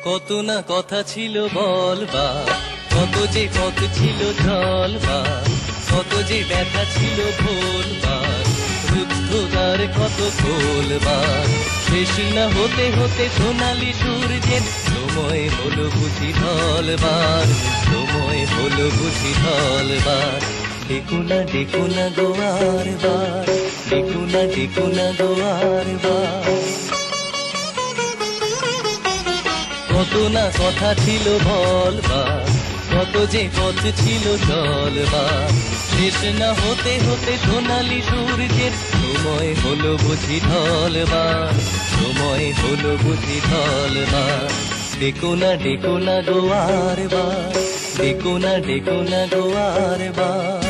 কত না কথা ছিল বলবার, কত যে পথ ছিল চলবার, কত যে ব্যথা ছিল ভোলবার, রুদ্ধতার কত খোলবার। শেষ না হতে হতে সোনালি সূর্যের সময় হলো বুঝি ঢলবার, সময় হলো বুঝি ঢলবার। ডেকো না গোয়ার বার, ডেকো না গোয়ার বার। কত না কথা ছিল বলবার, কত যে পথ ছিল চলবার। শেষ না হতে হতে সোনালি সূর্যের সময় হলো বুঝি ঢলবার, সময় হলো বুঝি ঢলবার। ডেকো না গোয়ার বার, ডেকো না গোয়ার বার।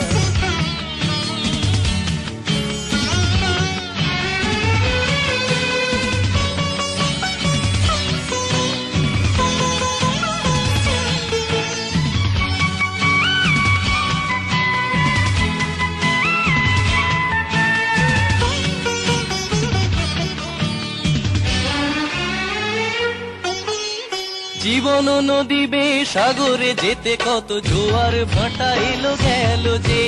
জীবন নদী বে সাগরে যেতে কত জোয়ার ভাটা এলো গেল যে।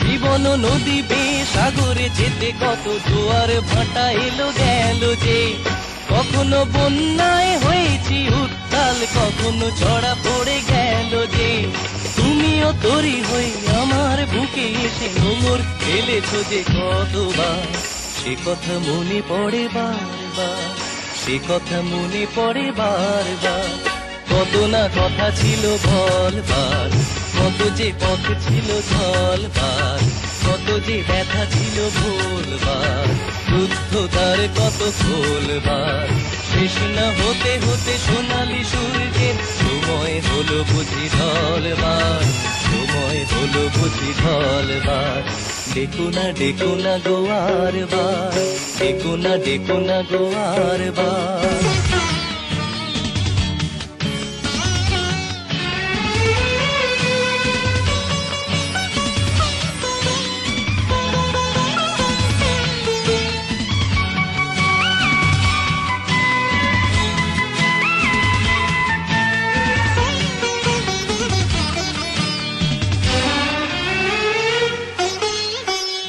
জীবন নদী বে সাগরে যেতে কত জোয়ার ভাটা এলো গেল যে। কখনো বন্যায় হয়েছি উত্তাল, কখনো ঝড়া পড়ে গেল যে। তুমিও তরি হয়ে আমার বুকে এসে নোঙর ফেলেছো যে কতবার। সে কথা মনে পড়ে বারবার, সে কথা মনে পড়ে বারবার। কত না কথা ছিল বলবার, কত যে পথ ছিল চলবার, কত যে ব্যথা ছিল ভুলবার, রুদ্ধতার কত খোলবার। শেষ না হতে হতে সোনালি সূর্যের সময় হলো বুঝি ঢলবার, সময় হলো বুঝি ঢলবার। ডেকো না গোয়ার বার, ডেকো না গোয়ার বার।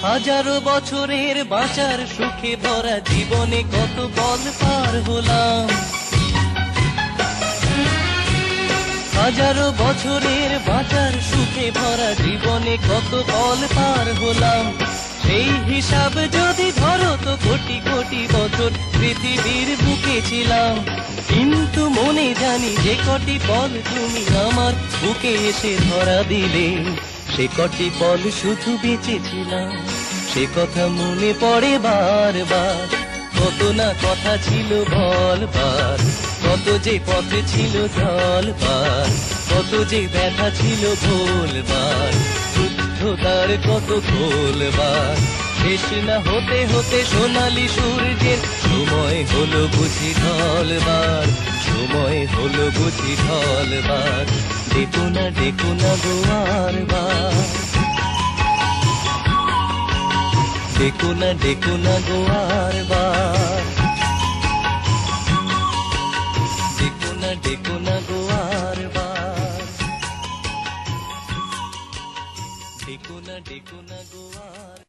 হাজারো বছরের বাঁচার সুখে ভরা জীবনে কত পল পার হলাম। হাজারো বছরের বাঁচার সুখে ভরা জীবনে কত পল পার হলাম। সেই হিসাব যদি ধরো তো কোটি কোটি বছর পৃথিবীর বুকে ছিলাম। কিন্তু মনে জানি যে কটি পল তুমি আমার বুকে এসে ধরা দিলে, সে কটি পল শুধু বেঁচেছিলাম। সে কথা মনে পড়ে বারবার, কত না কথা ছিল বলবার, কত যে পথে ছিল চলবার, কত যে ব্যথা ছিল ভুলবার, রুদ্ধতার কত খোলবার। শেষ না হতে হতে সোনালি সূর্যের সময় হলো বুঝি ঢলবার, সময় হলো বুঝি ঢলবার। ডেকো না গোয়ার বার, ডেকো না গোয়ার বার। ডেকো না গোয়ার বার, ডেকো না গোয়ার।